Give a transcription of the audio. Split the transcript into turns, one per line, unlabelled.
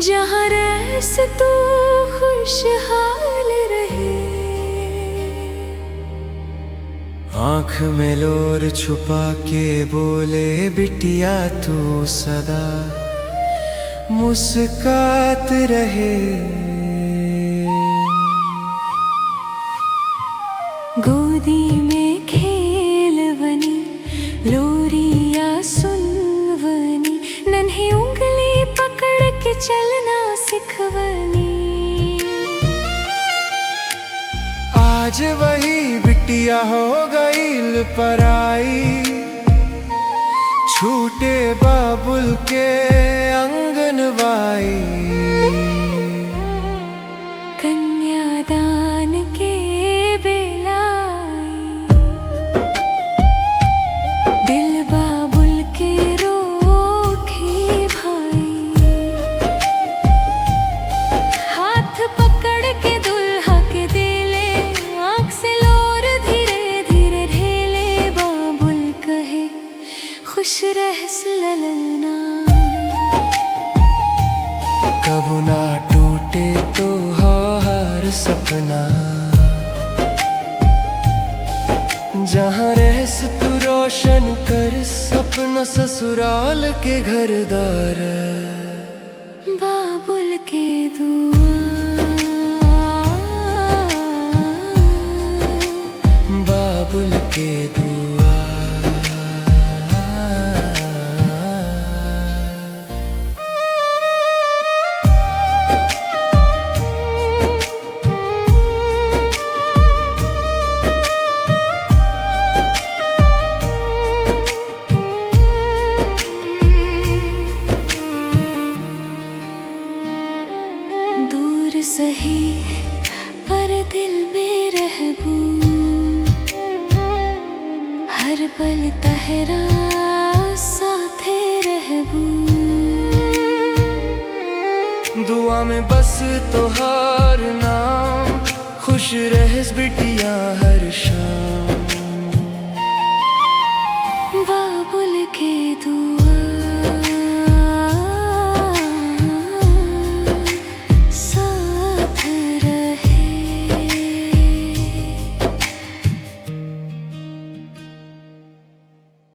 जहाँ रह तू खुशहाल रहे।
आँख में लोर छुपा के बोले बिटिया तू सदा मुस्कात रहे।
गोदी में खेलवनी लोरिया सुनवनी, नन्ही उंगली पकड़ के चलना सिखवनी।
आज वही बिटिया हो गई पराई, छूटे बाबुल के आंगनबाई।
कन्यादान के बेलाई, दिल बाबुल के रोके भाई। हाथ पकड़ के दुल्हा के दिले, आँख से लोर धीरे धीरे ढेले। बाबुल कहे खुश रह ललना,
कबू ना टूटे तो हर सपना। जहाँ रहस तू रोशन कर सपना ससुराल के घरदार।
बाबुल के दुआ,
बाबुल के दुआ।
दूर सही पर दिल में रहबू, हर पल तहरा साथे रहबू।
दुआ में बस तोहार